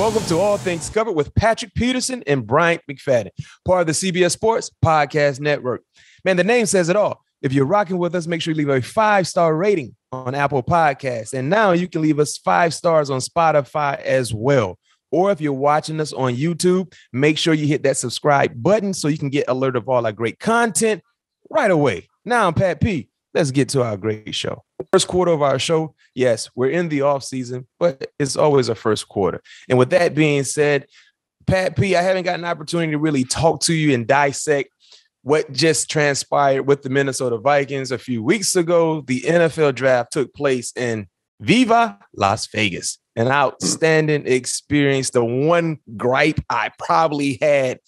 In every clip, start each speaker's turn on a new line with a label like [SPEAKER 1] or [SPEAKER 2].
[SPEAKER 1] welcome to All Things Covered with Patrick Peterson and Bryant McFadden, part of the CBS Sports Podcast Network. Man, the name says it all. If you're rocking with us, make sure you leave a 5-star rating on Apple Podcasts. And now you can leave us 5 stars on Spotify as well. Or if you're watching us on YouTube, make sure you hit that subscribe button so you can get alert of all our great content right away. Now I'm Pat P. Let's get to our great show. First quarter of our show, yes, we're in the off season, but it's always a first quarter. And with that being said, Pat P, I haven't got an opportunity to really talk to you and dissect what just transpired with the Minnesota Vikings a few weeks ago. The NFL draft took place in Viva Las Vegas. An outstanding experience. The one gripe I probably had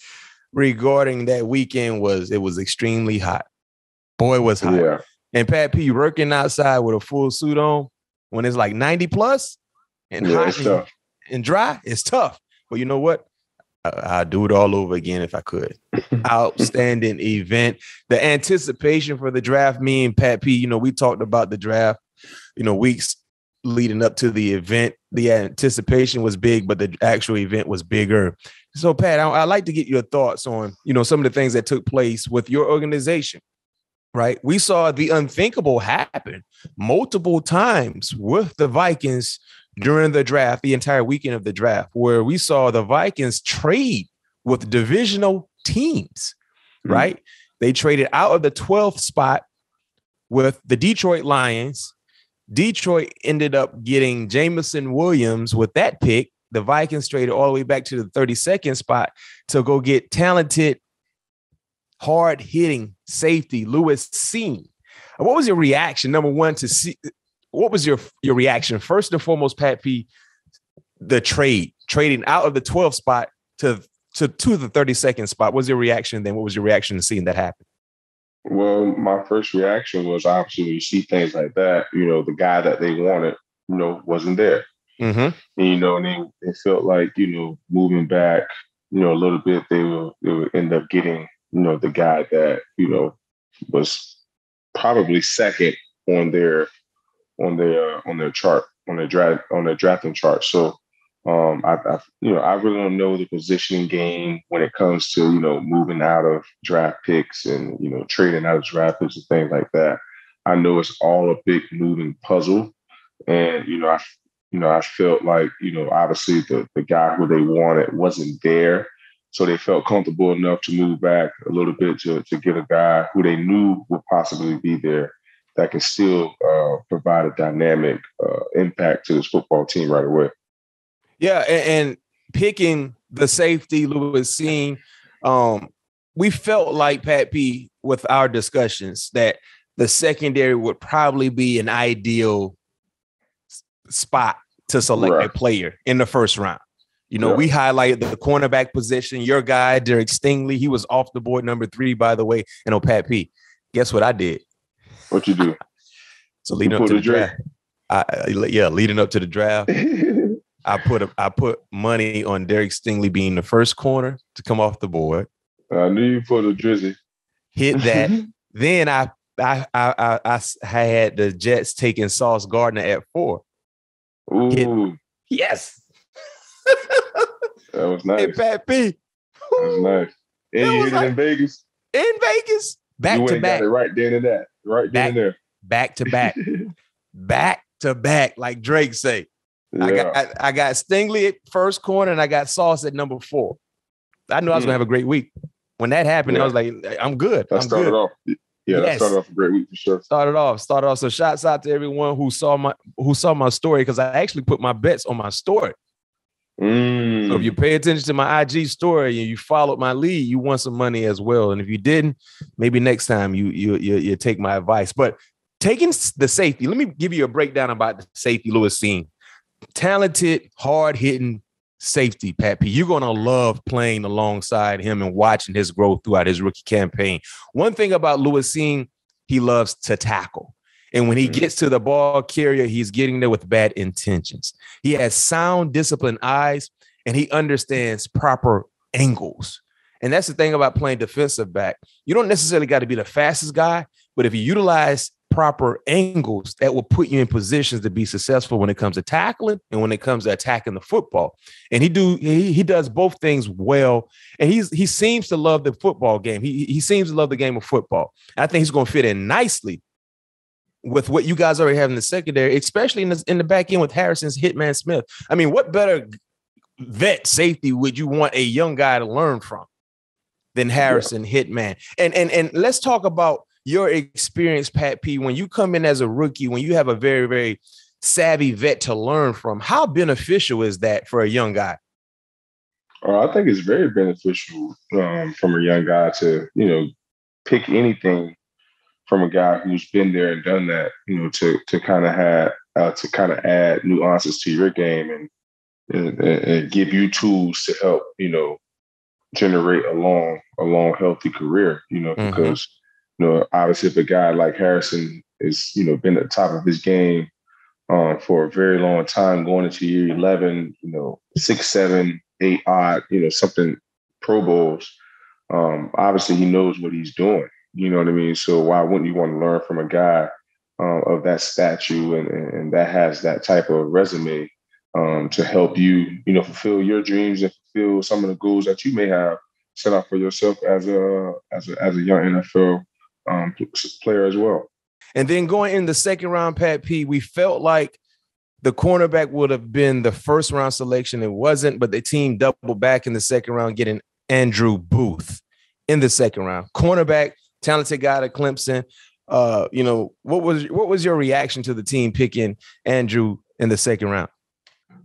[SPEAKER 1] regarding that weekend was it was extremely hot. Boy, it was hot. Yeah. And Pat P, working outside with a full suit on when it's like 90 plus and hot and dry, it's tough. But you know what? I'd do it all over again if I could. Outstanding event. The anticipation for the draft, me and Pat P, we talked about the draft, weeks leading up to the event. The anticipation was big, but the actual event was bigger. So, Pat, I'd like to get your thoughts on, some of the things that took place with your organization. Right. We saw the unthinkable happen multiple times with the Vikings during the draft, the entire weekend of the draft, where we saw the Vikings trade with divisional teams. Right. They traded out of the 12th spot with the Detroit Lions. Detroit ended up getting Jameson Williams with that pick. The Vikings traded all the way back to the 32nd spot to go get talented, hard-hitting safety Lewis Cine. What was your reaction, number one, to see? What was your reaction? First and foremost, Pat P, the trading out of the 12th spot to the 32nd spot. What was your reaction then? What was your reaction to seeing that happen?
[SPEAKER 2] Well, my first reaction was obviously when you see things like that, the guy that they wanted, wasn't there.
[SPEAKER 1] Mm-hmm.
[SPEAKER 2] And, and then it felt like, moving back, a little bit, they would end up getting, the guy that, was probably second on their chart, on their drafting chart. So I really don't know the positioning game when it comes to, moving out of draft picks and, trading out of draft picks and things like that. I know it's all a big moving puzzle. And, I felt like, obviously the guy who they wanted wasn't there. So they felt comfortable enough to move back a little bit to get a guy who they knew would possibly be there that can still provide a dynamic impact to this football team right away.
[SPEAKER 1] Yeah, and picking the safety, Lewis Cine, we felt like, Pat P, with our discussions, that the secondary would probably be an ideal spot to select a player in the first round. We highlighted the cornerback position. Your guy, Derek Stingley, he was off the board number 3, by the way. And Pat P, guess what I did?
[SPEAKER 2] What you do?
[SPEAKER 1] So leading up to the draft. Leading up to the draft, I put money on Derek Stingley being the first corner to come off the board.
[SPEAKER 2] I knew you put a drizzy.
[SPEAKER 1] Hit that. Then I had the Jets taking Sauce Gardner at 4.
[SPEAKER 2] Ooh.
[SPEAKER 1] Yes.
[SPEAKER 2] That was nice.
[SPEAKER 1] Hey, Pat P.
[SPEAKER 2] That was nice. And you hit it in Vegas?
[SPEAKER 1] In Vegas. Back to back.
[SPEAKER 2] Got it right then and that. Right then and there.
[SPEAKER 1] Back to back. Back to back, like Drake say. Yeah. I got Stingley at first corner and I got Sauce at number 4. I knew I was going to have a great week. When that happened, I was like, I'm good.
[SPEAKER 2] That started off a great week for sure.
[SPEAKER 1] Started off. So shouts out to everyone who saw my story, because I actually put my bets on my story. So if you pay attention to my IG story and you followed my lead, you won some money as well. And if you didn't, maybe next time you take my advice. But taking the safety, let me give you a breakdown about the safety Lewis Cine. Talented, hard-hitting safety, Pat P. You're going to love playing alongside him and watching his growth throughout his rookie campaign. One thing about Lewis Cine, he loves to tackle. And when he gets to the ball carrier, he's getting there with bad intentions. He has sound, disciplined eyes, and he understands proper angles. And that's the thing about playing defensive back. You don't necessarily got to be the fastest guy, but if you utilize proper angles that will put you in positions to be successful when it comes to tackling and when it comes to attacking the football. And he does both things well. And he seems to love the football game. He seems to love the game of football. I think he's going to fit in nicely with what you guys already have in the secondary, especially in the back end with Harrison's Hitman Smith. I mean, what better vet safety would you want a young guy to learn from than Harrison Hitman? And let's talk about your experience, Pat P. When you come in as a rookie, when you have a very, very savvy vet to learn from, how beneficial is that for a young guy?
[SPEAKER 2] I think it's very beneficial from a young guy to, pick anything from a guy who's been there and done that, to kind of add nuances to your game and give you tools to help, generate a long, healthy career, because, obviously if a guy like Harrison is, been at the top of his game for a very long time, going into year 11, 6, 7, 8 odd, something Pro Bowls, obviously he knows what he's doing. You know what I mean? So why wouldn't you want to learn from a guy of that stature and that has that type of resume to help you, fulfill your dreams and fulfill some of the goals that you may have set out for yourself as a young NFL player as well.
[SPEAKER 1] And then going in the second round, Pat P, we felt like the cornerback would have been the first round selection. It wasn't, but the team doubled back in the second round, getting Andrew Booth in the second round. Cornerback, talented guy at Clemson. What was your reaction to the team picking Andrew in the second round?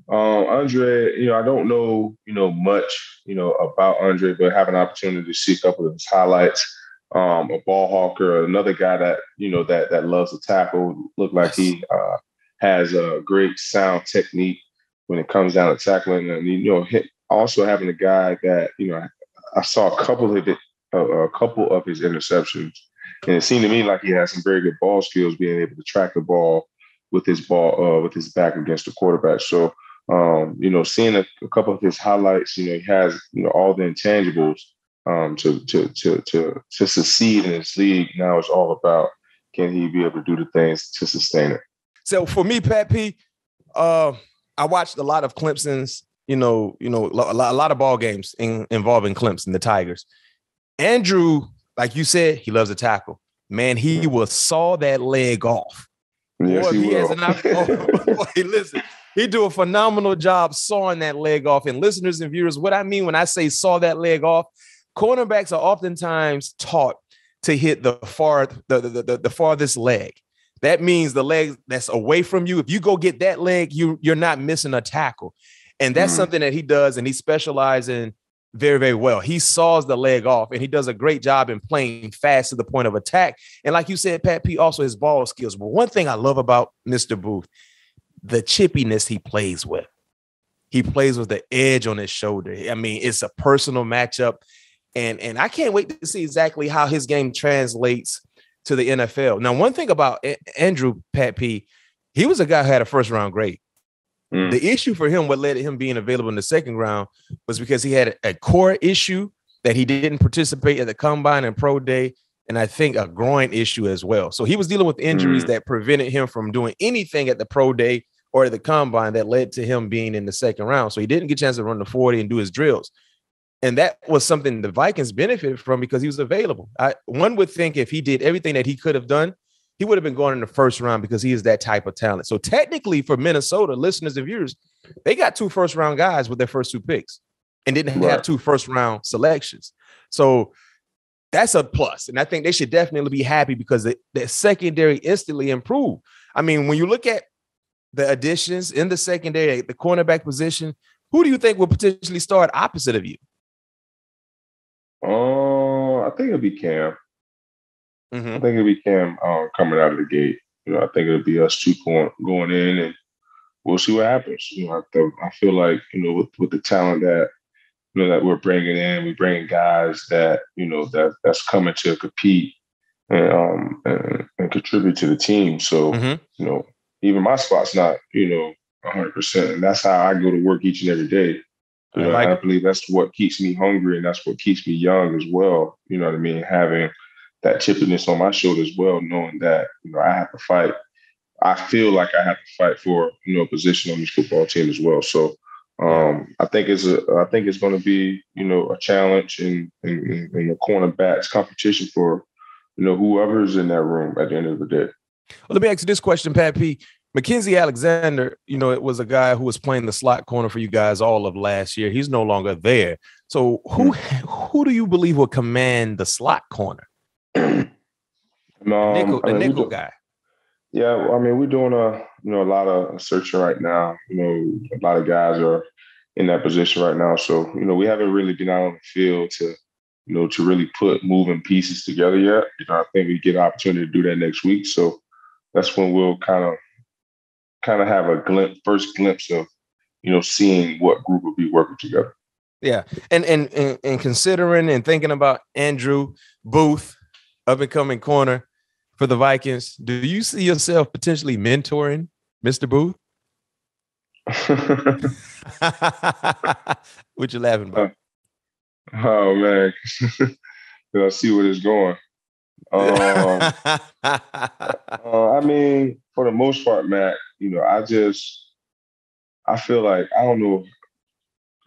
[SPEAKER 2] Andre, I don't know, much, about Andre, but have an opportunity to see a couple of his highlights. A ball hawker, another guy that, that loves to tackle, look like he has a great sound technique when it comes down to tackling. And, also having a guy that, I saw a couple of his interceptions, and it seemed to me like he had some very good ball skills, being able to track the ball with his back against the quarterback. So, seeing a couple of his highlights, he has, all the intangibles to succeed in this league. Now it's all about, can he be able to do the things to sustain it?
[SPEAKER 1] So for me, Pat P, I watched a lot of Clemson's, a lot of ball games involving Clemson, the Tigers. Andrew, like you said, he loves to tackle. Man, he will saw that leg off.
[SPEAKER 2] Yes,
[SPEAKER 1] Boy,
[SPEAKER 2] he will.
[SPEAKER 1] Listen, he do a phenomenal job sawing that leg off. And listeners and viewers, what I mean when I say saw that leg off, cornerbacks are oftentimes taught to hit the farthest leg. That means the leg that's away from you. If you go get that leg, you're not missing a tackle. And that's something that he does, and he specializes in very, very well. He saws the leg off, and he does a great job in playing fast to the point of attack. And like you said, Pat P, also his ball skills. But one thing I love about Mr. Booth, the chippiness he plays with. He plays with the edge on his shoulder. I mean, it's a personal matchup. And I can't wait to see exactly how his game translates to the NFL. Now, one thing about Andrew, Pat P, he was a guy who had a first-round grade. The issue for him, what led to him being available in the second round, was because he had a core issue that he didn't participate at the combine and pro day, and I think a groin issue as well. So he was dealing with injuries that prevented him from doing anything at the pro day or at the combine that led to him being in the second round. So he didn't get a chance to run the 40 and do his drills. And that was something the Vikings benefited from because he was available. One would think if he did everything that he could have done, he would have been going in the first round because he is that type of talent. So technically for Minnesota, listeners and viewers, they got 2 first-round guys with their first 2 picks and didn't have 2 first-round selections. So that's a plus. And I think they should definitely be happy because the secondary instantly improved. I mean, when you look at the additions in the secondary, the cornerback position, who do you think will potentially start opposite of you?
[SPEAKER 2] I think it'll be Cam. I think it'll be Cam coming out of the gate. I think it'll be us 2 going in, and we'll see what happens. I feel like with the talent that that we're bringing in, we bring guys that that's coming to compete and contribute to the team. So even my spot's not 100%, and that's how I go to work each and every day. I believe that's what keeps me hungry, and that's what keeps me young as well. You know what I mean? Having that chippiness on my shoulder as well, knowing that, I have to fight. I feel like I have to fight for, a position on this football team as well. So I think it's going to be, a challenge in the cornerbacks competition for, whoever's in that room at the end of the day.
[SPEAKER 1] Well, let me ask you this question, Pat P. Mackenzie Alexander, it was a guy who was playing the slot corner for you guys all of last year. He's no longer there. So who do you believe will command the slot corner? The nickel guy.
[SPEAKER 2] Yeah, we're doing a lot of searching right now. A lot of guys are in that position right now. So, we haven't really been out on the field to really put moving pieces together yet. I think we get an opportunity to do that next week. So that's when we'll kind of have a first glimpse of, seeing what group will be working together.
[SPEAKER 1] Yeah. And considering and thinking about Andrew Booth, up and coming corner for the Vikings, do you see yourself potentially mentoring Mr. Booth? What you laughing about?
[SPEAKER 2] Oh man, I see where it's going. For the most part, Mac, I feel like, I don't know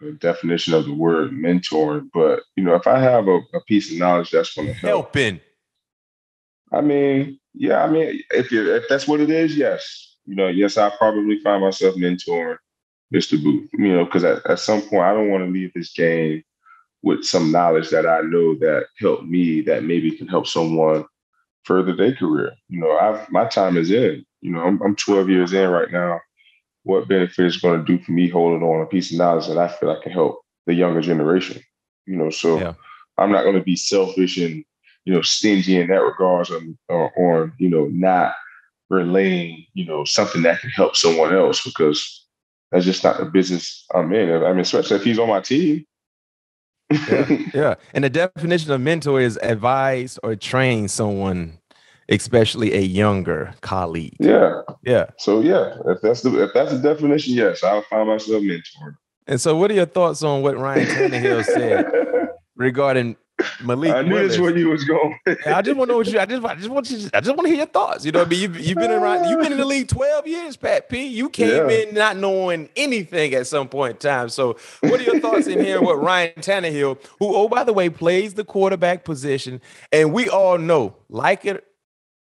[SPEAKER 2] the definition of the word mentoring, but if I have a piece of knowledge that's going to help.
[SPEAKER 1] Helping.
[SPEAKER 2] If that's what it is, yes. Yes, I probably find myself mentoring Mr. Booth, because at some point I don't want to leave this game with some knowledge that I know that helped me, that maybe can help someone further their career. My time is in. I'm 12 years in right now. What benefit is going to do for me holding on a piece of knowledge that I feel I can help the younger generation? So yeah. I'm not going to be selfish and stingy in that regards on not relaying something that can help someone else, because that's just not the business I'm in. Especially if he's on my team.
[SPEAKER 1] Yeah. And the definition of mentor is advise or train someone, especially a younger colleague.
[SPEAKER 2] Yeah. So if that's the definition, yes, I'll find myself mentoring.
[SPEAKER 1] And so, what are your thoughts on what Ryan Tannehill said regarding Malik?
[SPEAKER 2] I knew
[SPEAKER 1] Willis?
[SPEAKER 2] This where you was going.
[SPEAKER 1] I just want to know what you. I just want to hear your thoughts. You've been around. You've been in the league 12 years, Pat P. You came in not knowing anything at some point in time. So, what are your thoughts in hearing what Ryan Tannehill, who, oh by the way, plays the quarterback position, and we all know, like it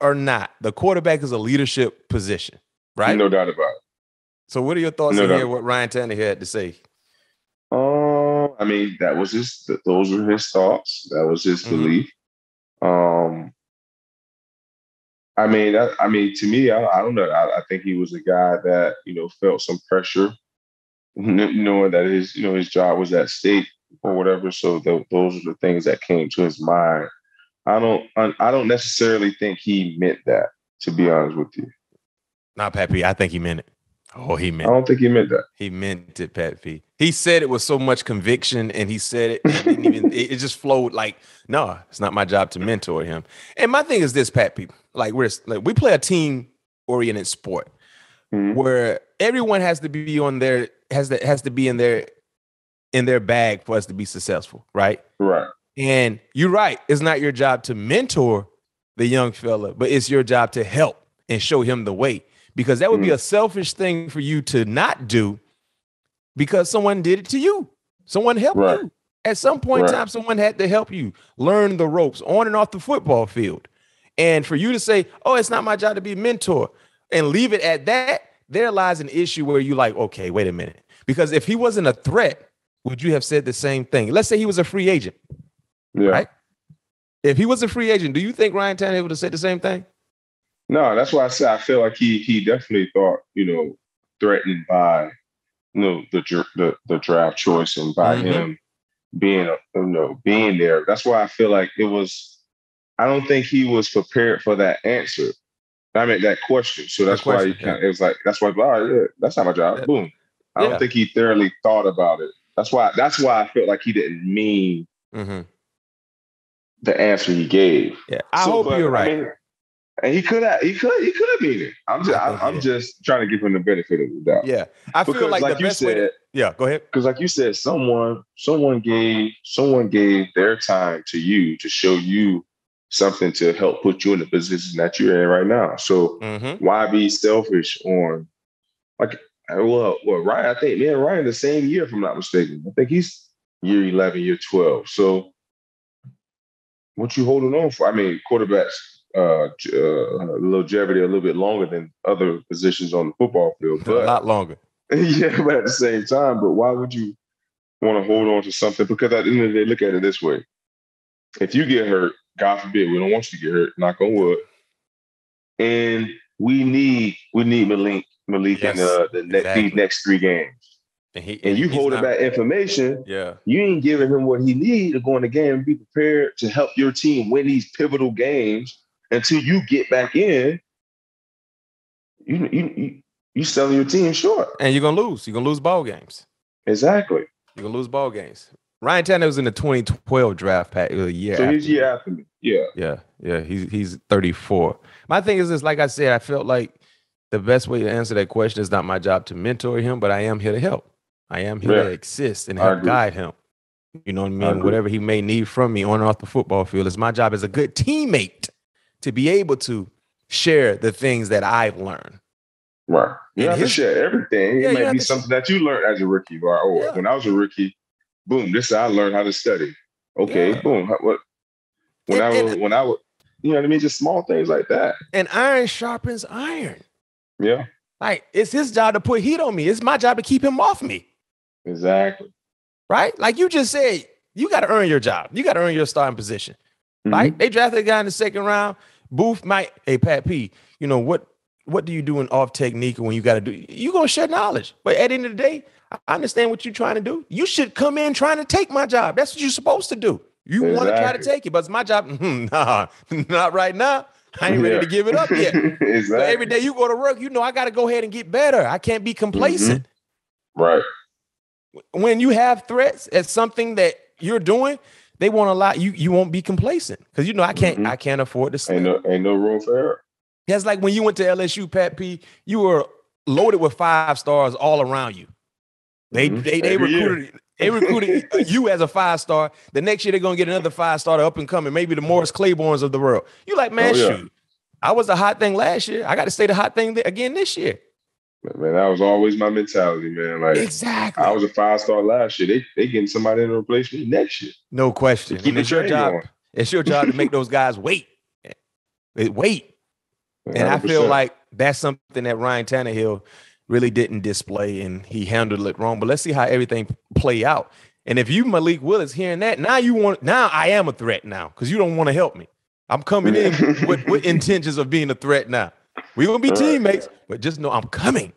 [SPEAKER 1] or not, the quarterback is a leadership position, right?
[SPEAKER 2] No doubt about it.
[SPEAKER 1] So, what are your thoughts in hearing what Ryan Tannehill had to say?
[SPEAKER 2] That was those were his thoughts. That was his belief. To me, I don't know. I think he was a guy that, felt some pressure, knowing that his job was at stake or whatever. So those are the things that came to his mind. I don't necessarily think he meant that, to be honest with you.
[SPEAKER 1] Not Pat P. I think he meant it. Oh, he meant it.
[SPEAKER 2] I don't think he meant that.
[SPEAKER 1] He meant it, Pat P. He said it with so much conviction, and he said it. It just flowed like, no, it's not my job to mentor him. And my thing is this, Pat P. We play a team-oriented sport where everyone has to be on their has to be in their bag for us to be successful, right?
[SPEAKER 2] Right.
[SPEAKER 1] And you're right. It's not your job to mentor the young fella, but it's your job to help and show him the way. Because that would be a selfish thing for you to not do because someone did it to you. Someone helped you. At some point in time, someone had to help you learn the ropes on and off the football field. And for you to say, oh, it's not my job to be a mentor and leave it at that, there lies an issue where you like, okay, wait a minute. Because if he wasn't a threat, would you have said the same thing? Let's say he was a free agent.
[SPEAKER 2] Yeah.
[SPEAKER 1] Right? If he was a free agent, do you think Ryan Tannehill would have said the same thing?
[SPEAKER 2] No, that's why I said I feel like he definitely thought, threatened by, the draft choice and by him being, being there. That's why I feel like I don't think he was prepared for that answer. That question. So that's why it was like, that's why, all right, yeah, that's not my job. Yeah. Boom. I don't think he thoroughly thought about it. That's why I felt like he didn't mean the answer he gave.
[SPEAKER 1] Yeah, I hope you're right.
[SPEAKER 2] And he could have mean it. I'm just trying to give him the benefit of the doubt.
[SPEAKER 1] Yeah, I feel like the best way. Yeah, go ahead.
[SPEAKER 2] Because like you said, someone gave their time to you to show you something to help put you in the position that you're in right now. So why be selfish on like Ryan? I think me and Ryan the same year, if I'm not mistaken. I think he's year 11, year 12. So what you holding on for? I mean, quarterbacks longevity a little bit longer than other positions on the football field, but
[SPEAKER 1] a lot longer.
[SPEAKER 2] Yeah, but at the same time, but why would you want to hold on to something? Because at the end of the day, look at it this way. If you get hurt, God forbid, we don't want you to get hurt, knock on wood. And we need Malik
[SPEAKER 1] Yes,
[SPEAKER 2] in these next 3 games. And you hold him that information, you ain't giving him what he needs to go in the game and be prepared to help your team win these pivotal games until you get back in. You selling your team short.
[SPEAKER 1] And you're going to lose. You're going to lose ball games.
[SPEAKER 2] Exactly.
[SPEAKER 1] You're going to lose ball games. Ryan Tannehill was in the 2012 draft pack a year
[SPEAKER 2] so
[SPEAKER 1] after
[SPEAKER 2] he's a year after me. Yeah.
[SPEAKER 1] Yeah. He's 34. My thing is this, like I said, I felt like the best way to answer that question is not my job to mentor him, but I am here to help. I am here to assist and help guide him. You know what I mean? Whatever he may need from me on and off the football field, it's my job as a good teammate to be able to share the things that I've learned.
[SPEAKER 2] Right. You have to share everything. It might be something that you learned as a rookie. Or when I was a rookie, boom, this is how I learned how to study. Okay, boom. When I was, you know what I mean? Just small things like that.
[SPEAKER 1] And iron sharpens iron.
[SPEAKER 2] Yeah.
[SPEAKER 1] Like, it's his job to put heat on me. It's my job to keep him off me.
[SPEAKER 2] Exactly.
[SPEAKER 1] Right? Like you just said, you got to earn your job. You got to earn your starting position. Right? They drafted a guy in the 2nd round. Booth might, hey, Pat P, you know, what do you do in off technique when you got to do? You're going to share knowledge. But at the end of the day, I understand what you're trying to do. You should come in trying to take my job. That's what you're supposed to do. You want to try to take it, but it's my job. Nah, not right now. I ain't ready to give it up yet.
[SPEAKER 2] Exactly.
[SPEAKER 1] So every day you go to work, you know, I got to go ahead and get better. I can't be complacent.
[SPEAKER 2] Right.
[SPEAKER 1] When you have threats at something that you're doing, they won't allow you. You won't be complacent because you know I can't afford to sleep.
[SPEAKER 2] Ain't no room for error.
[SPEAKER 1] That's like when you went to LSU, Pat P. You were loaded with 5 stars all around you. They recruited you as a 5-star. The next year they're gonna get another 5-star up and coming, maybe the Morris Claibornes of the world. You like, man, shoot. I was the hot thing last year. I got to stay the hot thing again this year.
[SPEAKER 2] Man, that was always my mentality, man. Like
[SPEAKER 1] exactly.
[SPEAKER 2] I was a 5-star last year. They getting somebody to replace me next year.
[SPEAKER 1] No question. And it's your job. Going. It's your job to make those guys wait. Wait. 100%. And I feel like that's something that Ryan Tannehill really didn't display, and he handled it wrong. But let's see how everything play out. And if you, Malik Willis, hearing that, now I am a threat now because you don't want to help me. I'm coming in with intentions of being a threat now. We're gonna be teammates, but just know I'm coming.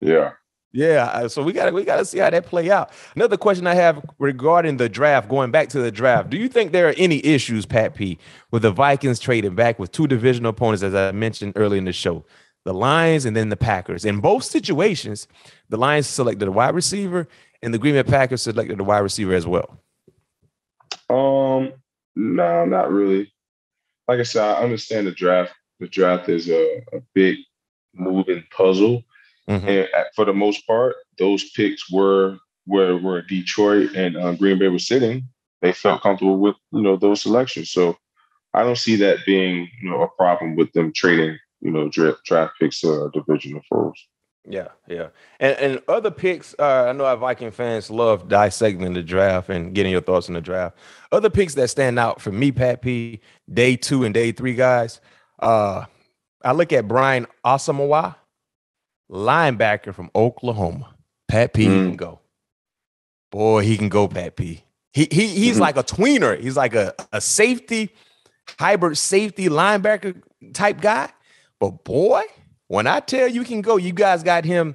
[SPEAKER 2] Yeah.
[SPEAKER 1] Yeah. So we gotta see how that play out. Another question I have regarding the draft, going back to the draft. Do you think there are any issues, Pat P, with the Vikings trading back with 2 divisional opponents, as I mentioned earlier in the show? The Lions and then the Packers. In both situations, the Lions selected a wide receiver and the Green Bay Packers selected a wide receiver as well.
[SPEAKER 2] No, not really. Like I said, I understand the draft. The draft is a big moving puzzle. And for the most part, those picks were where Detroit and Green Bay were sitting. They felt comfortable with, those selections. So I don't see that being, a problem with them trading, draft picks to divisional foes.
[SPEAKER 1] Yeah. And other picks, I know our Viking fans love dissecting the draft and getting your thoughts on the draft. Other picks that stand out for me, Pat P, day 2 and day 3 guys. I look at Brian Asamoah, linebacker from Oklahoma. Pat P, he can go. Boy, he can go, Pat P. He's like a tweener. He's like a safety, hybrid safety linebacker type guy. But boy, when I tell you he can go, you guys got him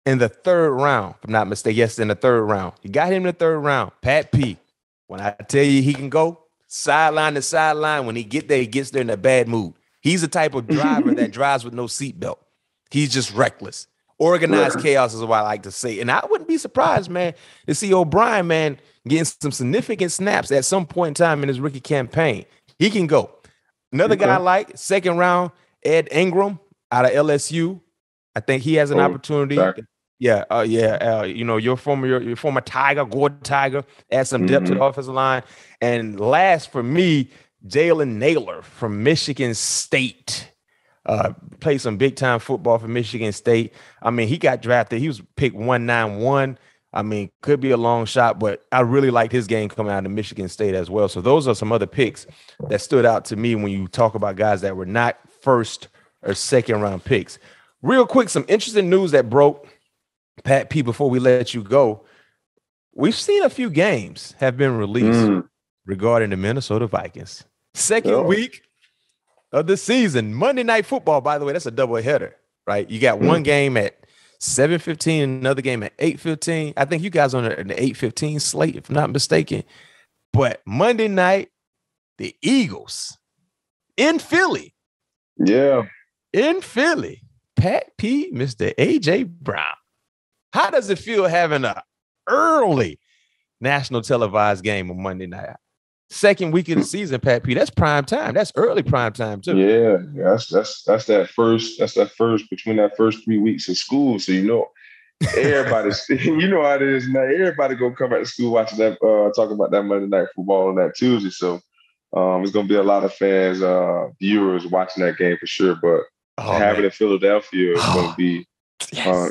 [SPEAKER 1] in the 3rd round, if I'm not mistaken. Yes, in the 3rd round. You got him in the 3rd round. Pat P, when I tell you he can go, sideline to sideline, when he gets there in a bad mood. He's the type of driver that drives with no seatbelt. He's just reckless. Organized chaos is what I like to say. And I wouldn't be surprised, man, to see O'Brien, man, getting some significant snaps at some point in time in his rookie campaign. He can go. Another guy I like, 2nd round, Ed Ingram out of LSU. I think he has an opportunity. Your former Tiger, Gordon Tiger, add some depth to the offensive line. And last for me, Jalen Naylor from Michigan State. Played some big time football for Michigan State. I mean, he got drafted. He was picked 191. I mean, could be a long shot, but I really liked his game coming out of Michigan State as well. So those are some other picks that stood out to me when you talk about guys that were not first or second round picks. Real quick, some interesting news that broke, Pat P, before we let you go. We've seen a few games have been released regarding the Minnesota Vikings. Second week of the season. Monday Night Football, by the way, that's a double header, right? You got one game at 7:15, another game at 8:15. I think you guys are on the 8:15 slate, if I'm not mistaken. But Monday night, the Eagles in Philly.
[SPEAKER 2] Yeah.
[SPEAKER 1] In Philly. Pat P, Mr. A.J. Brown. How does it feel having an early national televised game on Monday night? Second week of the season, Pat P. That's prime time. That's early prime time too.
[SPEAKER 2] Yeah, that's that first between that first 3 weeks of school. So everybody's you know how it is now. Everybody gonna come back to school watching that, talking about that Monday Night Football on that Tuesday. So it's gonna be a lot of fans, viewers watching that game for sure. But having it in Philadelphia is gonna be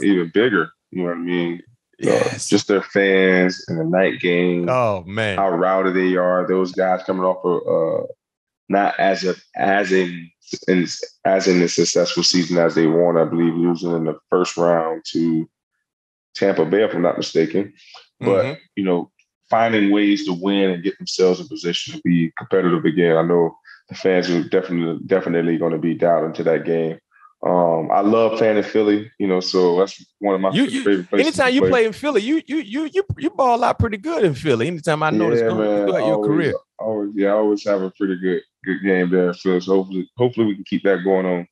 [SPEAKER 2] even bigger. You know what I mean?
[SPEAKER 1] Yes.
[SPEAKER 2] Just their fans and the night game.
[SPEAKER 1] Oh man,
[SPEAKER 2] how rowdy they are. Those guys coming off of not as in a successful season as they won, I believe, losing in the first round to Tampa Bay, if I'm not mistaken. But finding ways to win and get themselves in position to be competitive again. I know the fans are definitely going to be down into that game. I love playing in Philly, so that's one of my favorite places.
[SPEAKER 1] Anytime you play in Philly, you ball out pretty good in Philly. Anytime I notice throughout your career.
[SPEAKER 2] I always have a pretty good game there in Philly. So hopefully we can keep that going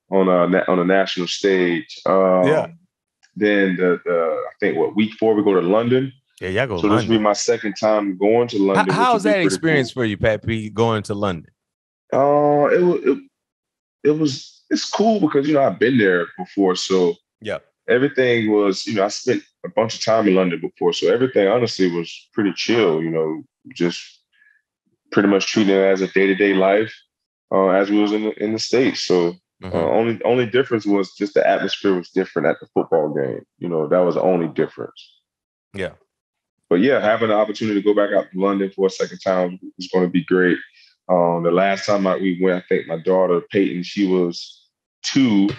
[SPEAKER 2] on a national stage. Then I think week 4 we go to London.
[SPEAKER 1] Yeah, y'all go.
[SPEAKER 2] So this will be my second time going to London.
[SPEAKER 1] How's that experience for you, Pat P, going to London?
[SPEAKER 2] It's cool because I've been there before, so everything was I spent a bunch of time in London before, so everything honestly was pretty chill. Just pretty much treating it as a day-to-day life as we was in the States. So only difference was just the atmosphere was different at the football game. That was the only difference.
[SPEAKER 1] Yeah,
[SPEAKER 2] but having the opportunity to go back out to London for a second time is going to be great. The last time we went, I think my daughter Peyton, she was 2.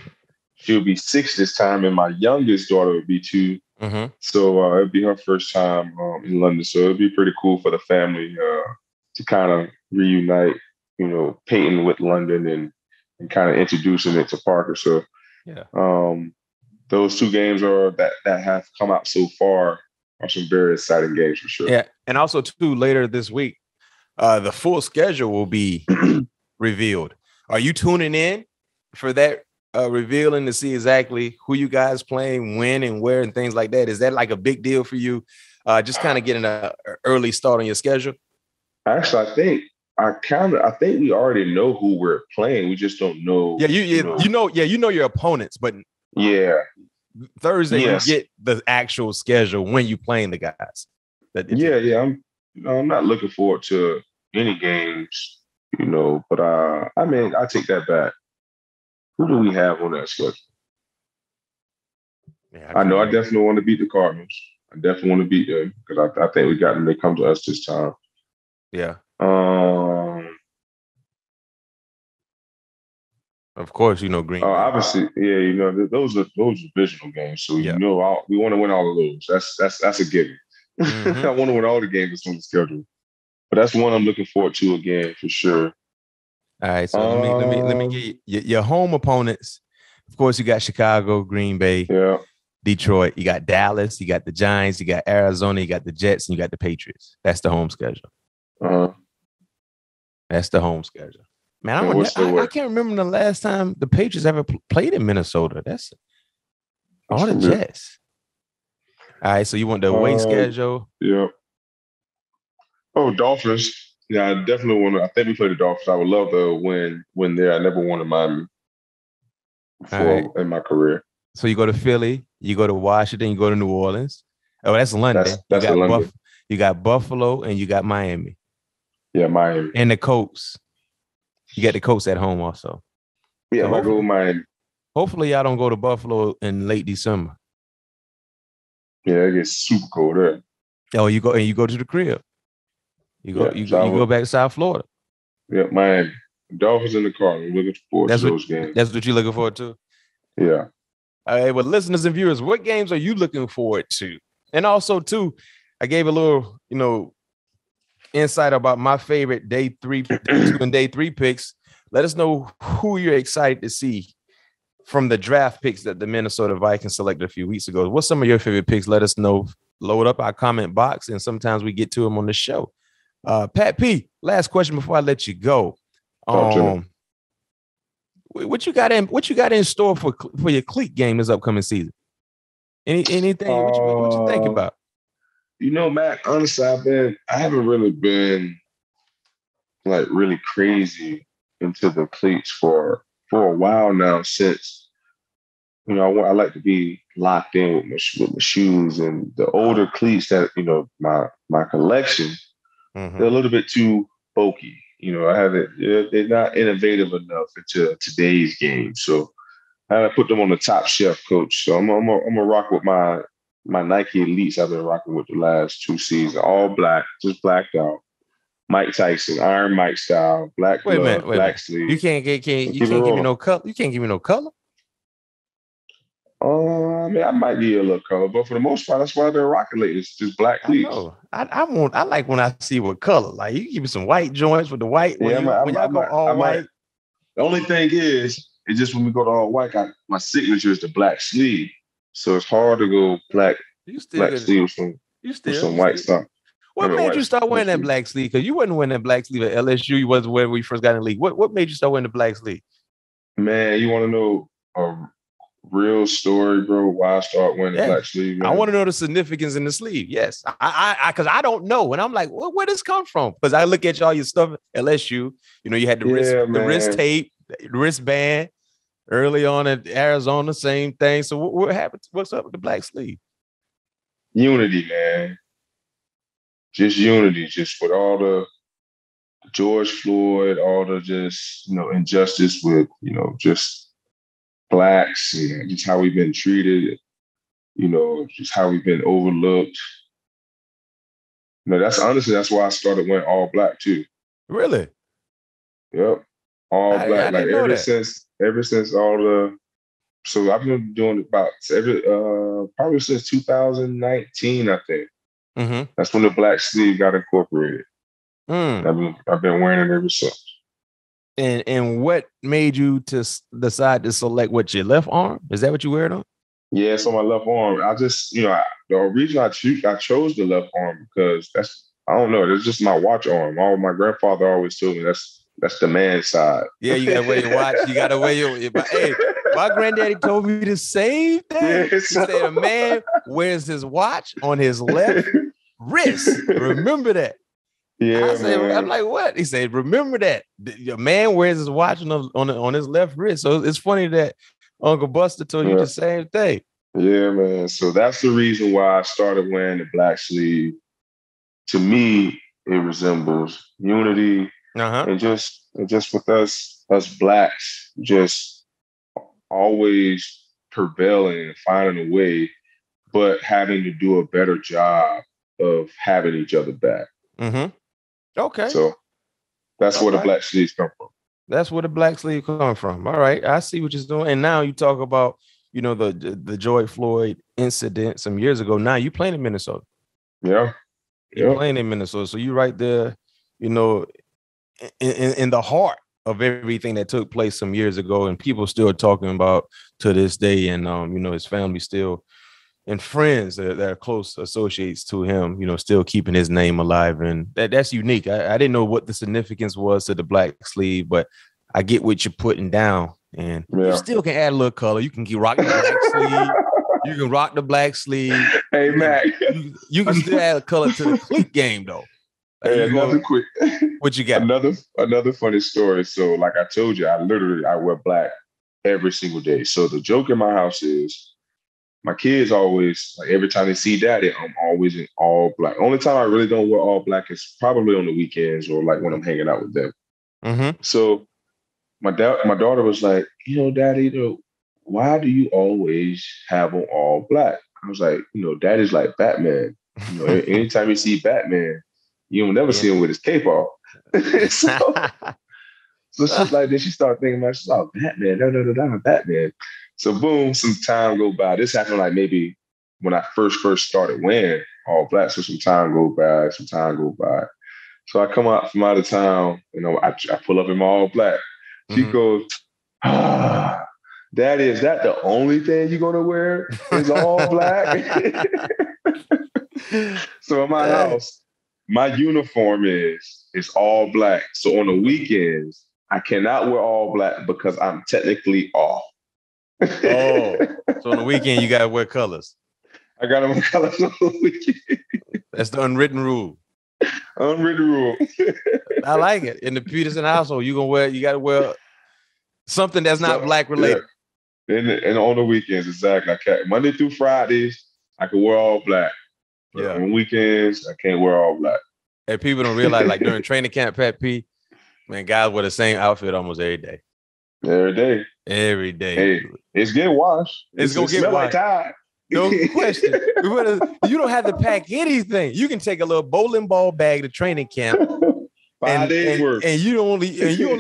[SPEAKER 2] She'll be 6 this time, and my youngest daughter would be 2. So it'd be her first time in London. So it'd be pretty cool for the family to kind of reunite, Peyton with London and kind of introducing it to Parker. So those 2 games that have come out so far are some very exciting games for sure.
[SPEAKER 1] Yeah, and also too later this week, the full schedule will be revealed. Are you tuning in for that revealing to see exactly who you guys playing, when and where and things like that? Is that like a big deal for you? Just kind of getting an early start on your schedule?
[SPEAKER 2] Actually, I think we already know who we're playing. We just don't know.
[SPEAKER 1] Yeah, you know your opponents, but Thursday you get the actual schedule when you playing the guys. I'm not looking forward to any games, but I take that back. Who do we have on that schedule? Yeah, I know I definitely want to beat the Cardinals. I definitely want to beat them because I think we got them. They come to us this time. Yeah. Of course, Green.
[SPEAKER 2] Obviously, those are divisional games. So we want to win all of those. That's a given. I want to win all the games that's on the schedule. But that's one I'm looking forward to again for sure.
[SPEAKER 1] All right, so let me get your home opponents. Of course, you got Chicago, Green Bay, Detroit. You got Dallas, you got the Giants, you got Arizona, you got the Jets, and you got the Patriots. That's the home schedule. That's the home schedule. Man, I can't remember the last time the Patriots ever played in Minnesota. That's all the Jets. All right, so you want the away schedule?
[SPEAKER 2] Yeah. Oh, Dolphins. Yeah, I definitely want to. I think we play the Dolphins. I would love to win there. I never won in Miami before in my career.
[SPEAKER 1] So you go to Philly, you go to Washington, you go to New Orleans. Oh, that's London.
[SPEAKER 2] That's London.
[SPEAKER 1] You got Buffalo and you got Miami.
[SPEAKER 2] Yeah, Miami.
[SPEAKER 1] And the Colts. You got the Colts at home also.
[SPEAKER 2] Yeah, so I go with Miami.
[SPEAKER 1] Hopefully, y'all don't go to Buffalo in late December.
[SPEAKER 2] Yeah, it gets super cold there.
[SPEAKER 1] Oh, you go to the crib. You go back to South Florida.
[SPEAKER 2] Yeah, Miami. Dolphins in the car. I'm looking forward to those games.
[SPEAKER 1] That's what you're looking forward to?
[SPEAKER 2] Yeah.
[SPEAKER 1] All right, well, listeners and viewers, what games are you looking forward to? And also, too, I gave a little, insight about my favorite day 2 and day 3 picks. Let us know who you're excited to see from the draft picks that the Minnesota Vikings selected a few weeks ago. What's some of your favorite picks? Let us know. Load up our comment box, and sometimes we get to them on the show. Pat P, last question before I let you go. What you got in store for your cleat game this upcoming season? Anything? What you think about?
[SPEAKER 2] Matt, honestly, I haven't really been like really crazy into the cleats for a while now, since I like to be locked in with my shoes, and the older cleats that my collection, they're a little bit too bulky. They're not innovative enough into today's game. So I had to put them on the top shelf, coach. So I'm gonna rock with my Nike Elites I've been rocking with the last 2 seasons. All black, just blacked out. Mike Tyson, Iron Mike style, black glove, black sleeve.
[SPEAKER 1] You can't give me no color. You can't give me no color.
[SPEAKER 2] I might give you a little color, but for the most part, that's why they're rocking lately. It's just black cleats.
[SPEAKER 1] I like when I see what color. Like, you give me some white joints with the white. When y'all go all white.
[SPEAKER 2] The only thing is just when we go to all white, my signature is the black sleeve, so it's hard to go black sleeve with some white stuff.
[SPEAKER 1] What made you start wearing that black sleeve? Because you wasn't wearing that black sleeve at LSU. You wasn't when we first got in the league. What made you start wearing the black sleeve?
[SPEAKER 2] Man, you want to know a real story, bro? Why I start wearing the black sleeve? Man?
[SPEAKER 1] I want to know the significance in the sleeve. Yes, because I don't know, and I'm like, where does this come from? Because I look at all your stuff at LSU. You had the wrist tape, the wristband. Early on at Arizona, same thing. So what happened? What's up with the black sleeve?
[SPEAKER 2] Unity, man. Just unity, just with all the George Floyd, all the just, injustice with, just blacks, just how we've been treated, just how we've been overlooked. That's why I started wearing all black too.
[SPEAKER 1] Really?
[SPEAKER 2] Yep. All black. Like ever since all the, so I've been doing it about probably since 2019, I think.
[SPEAKER 1] Mm-hmm.
[SPEAKER 2] That's when the black sleeve got incorporated. I've been wearing it ever since.
[SPEAKER 1] And what made you to decide to select your left arm? Is that what you wear it on?
[SPEAKER 2] Yeah, it's on my left arm. I just, the reason I chose the left arm because I don't know, it's just my watch arm. My grandfather always told me that's the man's side.
[SPEAKER 1] Yeah, you gotta wear your watch. You gotta wear your. Hey, my granddaddy told me the same thing.
[SPEAKER 2] Yeah,
[SPEAKER 1] he said a man wears his watch on his left wrist. Remember that.
[SPEAKER 2] Yeah,
[SPEAKER 1] I'm like, what? He said, remember that. Your man wears his watch on his left wrist. So it's funny that Uncle Buster told you the same thing.
[SPEAKER 2] Yeah, man. So that's the reason why I started wearing the black sleeve. To me, it resembles unity. And just with us blacks, just always prevailing and finding a way, but having to do a better job of having each other back.
[SPEAKER 1] Mm-hmm. Okay.
[SPEAKER 2] So that's where the black sleeves come from.
[SPEAKER 1] That's where the black sleeve come from. All right. I see what you're doing. And now you talk about, the George Floyd incident some years ago. Now you playing in Minnesota.
[SPEAKER 2] Yeah.
[SPEAKER 1] You're playing in Minnesota. So you're right there, in the heart of everything that took place some years ago, and people still talking about to this day. And his family still, and friends that are close associates to him, still keeping his name alive, and that's unique. I didn't know what the significance was to the black sleeve, but I get what you're putting down, and you still can add a little color. You can keep rocking the black sleeve. You can rock the black sleeve.
[SPEAKER 2] Hey, Mac.
[SPEAKER 1] You can still add a color to the cleat game, though.
[SPEAKER 2] Hey, another quick.
[SPEAKER 1] What you got?
[SPEAKER 2] Another funny story. So, like I told you, I wear black every single day. So the joke in my house is my kids always, like, every time they see daddy, I'm always in all black. Only time I really don't wear all black is probably on the weekends or like when I'm hanging out with them.
[SPEAKER 1] Mm-hmm.
[SPEAKER 2] So my daughter was like, Daddy, why do you always have on all black? I was like, Daddy's like Batman. Anytime you see Batman, you don't never see him with his cape off. So she's like, then she started thinking about, she's like, Batman, Batman. So boom, some time go by. This happened like maybe when I first started wearing all black. So some time go by. So I come out from out of town, I pull up in my all black. She goes, Daddy, is that the only thing you're gonna wear? Is all black? So in my house, my uniform is all black. So on the weekends, I cannot wear all black because I'm technically off.
[SPEAKER 1] So on the weekend, you gotta wear colors.
[SPEAKER 2] I gotta wear colors on the weekend.
[SPEAKER 1] That's the unwritten rule.
[SPEAKER 2] Unwritten rule.
[SPEAKER 1] I like it. In the Peterson household, you gotta wear something that's not black related.
[SPEAKER 2] Yeah. And on the weekends, exactly. I can't. Monday through Fridays, I can wear all black. But on weekends, I can't wear all black.
[SPEAKER 1] And people don't realize, like during training camp, Pat P, man, guys wear the same outfit almost every day.
[SPEAKER 2] Every day. Hey, it's getting washed.
[SPEAKER 1] It's gonna get washed. Like no question. You don't have to pack anything. You can take a little bowling ball bag to training camp.
[SPEAKER 2] 5 days worth.
[SPEAKER 1] And you only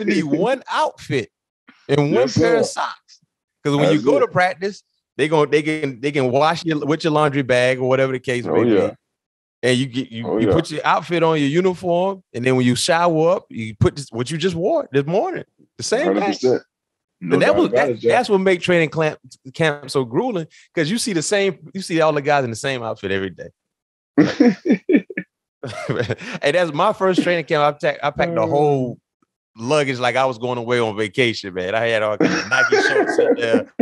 [SPEAKER 1] need one outfit and one pair of socks. Because when you go to practice, they can wash you with your laundry bag or whatever the case may be. And you put your outfit on your uniform, and then when you shower up, you put what you just wore this morning. The same
[SPEAKER 2] 100%.
[SPEAKER 1] thing. No, that's what make training camp so grueling, because you see all the guys in the same outfit every day. Hey, that's my first training camp. I packed the whole luggage like I was going away on vacation, man. I had all kinds of Nike shorts in there,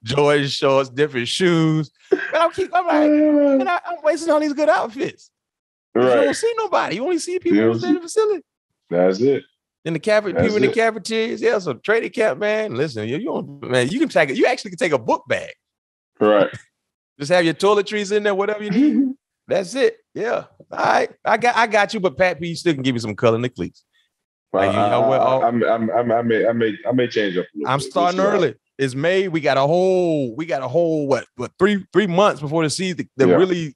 [SPEAKER 1] Jordan shorts, different shoes. But I'm wasting all these good outfits. Right. You don't see nobody. You only see people who's in the facility.
[SPEAKER 2] That's it.
[SPEAKER 1] In the people in the cafeterias, so training camp, man. Listen, you actually can take a book bag.
[SPEAKER 2] Right.
[SPEAKER 1] Just have your toiletries in there, whatever you need. That's it. Yeah. All right. I got you, but Pat P, you still can give me some color in the cleats.
[SPEAKER 2] Well, I may change up.
[SPEAKER 1] I'm starting early. It's May. We got a whole what 3 months before the season. You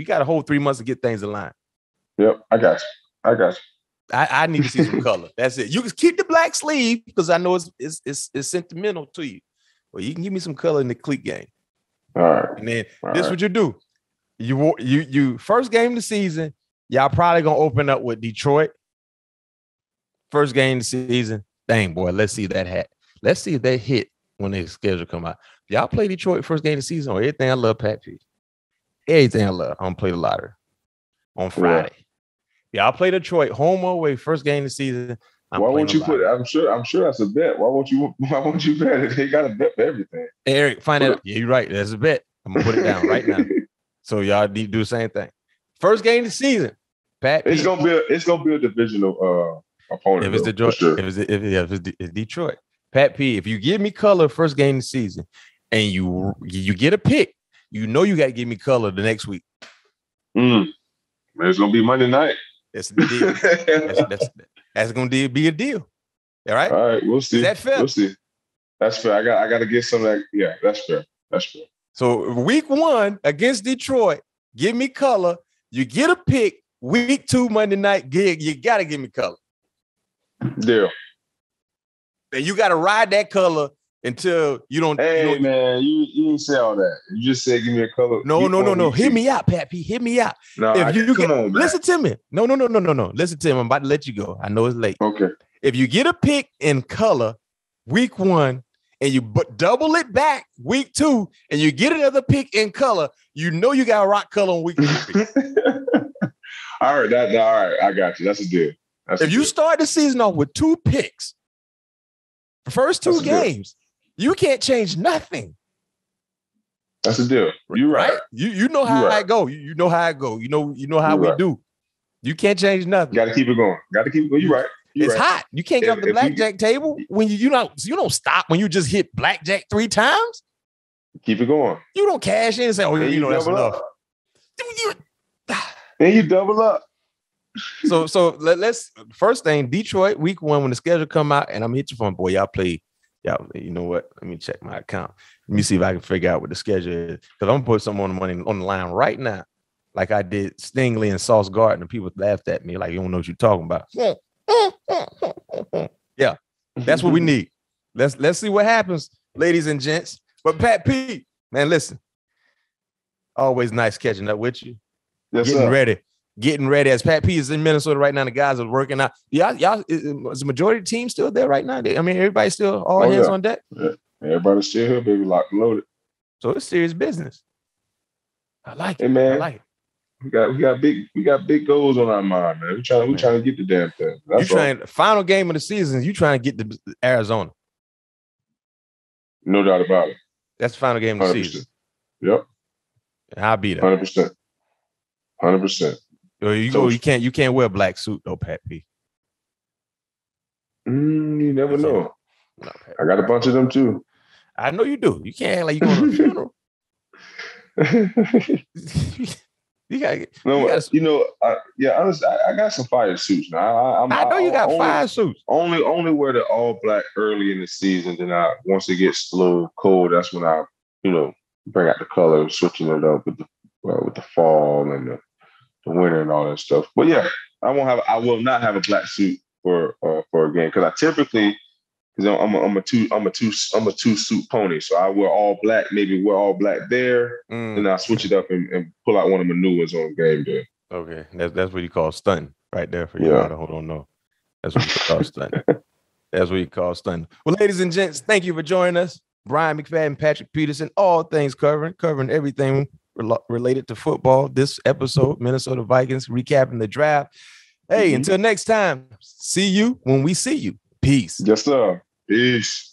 [SPEAKER 1] got a whole 3 months to get things aligned.
[SPEAKER 2] Yep, I got you.
[SPEAKER 1] I need to see some color. That's it. You can keep the black sleeve because I know it's sentimental to you. Well, you can give me some color in the cleat game.
[SPEAKER 2] All right.
[SPEAKER 1] And then what you do. You first game of the season, y'all probably gonna open up with Detroit. First game of the season. Dang, boy, let's see that hat. Let's see if they hit when their schedule come out. Y'all play Detroit first game of the season on everything I love, Pat P. Everything I love. I'm gonna play the lottery on Friday. Y'all play Detroit home or away first game of the season.
[SPEAKER 2] Why won't you put it? I'm sure that's a bet. Why won't you bet it? They got a bet for everything.
[SPEAKER 1] Eric, find out. Yeah, you're right. That's a bet. I'm gonna put it down right now. So y'all need to do the same thing. First game of the season, Pat.
[SPEAKER 2] It's gonna be a divisional opponent.
[SPEAKER 1] If it's Detroit, sure. if it's Detroit, Pat P. If you give me color first game of the season, and you get a pick, you got to give me color the next week.
[SPEAKER 2] It's gonna be Monday night.
[SPEAKER 1] That's the deal. That's going to be a deal. All right.
[SPEAKER 2] All right. We'll see.
[SPEAKER 1] Is that fair?
[SPEAKER 2] We'll see. That's fair. I got to get some of that. Yeah, that's fair.
[SPEAKER 1] So week 1 against Detroit, give me color. You get a pick. Week 2 Monday night gig. You got to give me color.
[SPEAKER 2] Deal.
[SPEAKER 1] And you got to ride that color until you don't.
[SPEAKER 2] Hey, man, you didn't say all that. You just said give me a color.
[SPEAKER 1] No. Hear me out, Pat P. Hear me out.
[SPEAKER 2] No,
[SPEAKER 1] listen to me. No. Listen to him. I'm about to let you go. I know it's late.
[SPEAKER 2] Okay.
[SPEAKER 1] If you get a pick in color week 1 and you double it back week 2 and you get another pick in color, you know you got to rock color on week 3.
[SPEAKER 2] All right. All right. I got you. That's a deal.
[SPEAKER 1] If you start the season off with 2 picks, the first 2 games, you can't change nothing.
[SPEAKER 2] That's a deal. You're right.
[SPEAKER 1] You know how I go. You know how I go. You know how we do. You can't change nothing.
[SPEAKER 2] Got to keep it going. You're right.
[SPEAKER 1] It's hot. You can't get off the blackjack table when you don't stop when you just hit blackjack 3 times.
[SPEAKER 2] Keep it going.
[SPEAKER 1] You don't cash in and say, that's enough.
[SPEAKER 2] Then you double up.
[SPEAKER 1] So let's first thing, Detroit week 1 when the schedule come out, and I'm hit your phone, boy. Y'all play. Y'all, you know what? Let me check my account. Let me see if I can figure out what the schedule is. Because I'm gonna put some on the money on the line right now, like I did Stingley and Sauce Gardner. People laughed at me like you don't know what you're talking about. Yeah, that's what we need. Let's see what happens, ladies and gents. But Pat P, man, listen. Always nice catching up with you.
[SPEAKER 2] Yes, sir.
[SPEAKER 1] Getting ready. As Pat P is in Minnesota right now, the guys are working out. Y'all is the majority of the team still there right now? I mean, everybody's still all hands on deck.
[SPEAKER 2] Yeah. Everybody's still here, baby, locked and loaded.
[SPEAKER 1] So it's serious business. I like it.
[SPEAKER 2] Hey, man.
[SPEAKER 1] I like it.
[SPEAKER 2] We got big goals on our mind, man. We trying to get the damn thing.
[SPEAKER 1] Final game of the season, you trying to get to Arizona.
[SPEAKER 2] No doubt about it.
[SPEAKER 1] That's the final game of the
[SPEAKER 2] 100%.
[SPEAKER 1] season.
[SPEAKER 2] Yep.
[SPEAKER 1] And I'll be there.
[SPEAKER 2] 100%.
[SPEAKER 1] You can't wear a black suit though, Pat P.
[SPEAKER 2] You never know.
[SPEAKER 1] No, Pat,
[SPEAKER 2] I got a bunch of them too.
[SPEAKER 1] I know you do. You can't act like you going to a funeral.
[SPEAKER 2] Honestly, I got some fire suits now.
[SPEAKER 1] I know you got fire suits.
[SPEAKER 2] Only wear the all black early in the season. Then once it gets a little cold, that's when I, bring out the colors, switching it up with the fall and the winter and all that stuff. But yeah, I will not have a black suit for a game because I typically, because I'm a two suit pony, so I wear all black, maybe wear all black there, and I switch it up and pull out one of my new ones on game day.
[SPEAKER 1] Okay, that's what you call stunting right there for you. Yeah. Hold on, no, that's what you call stunting. That's what you call stunting. Well, ladies and gents, thank you for joining us. Bryant McFadden, Patrick Peterson, all things covering everything related to football. This episode, Minnesota Vikings, recapping the draft. Hey, until next time, see you when we see you. Peace.
[SPEAKER 2] Yes, sir. Peace.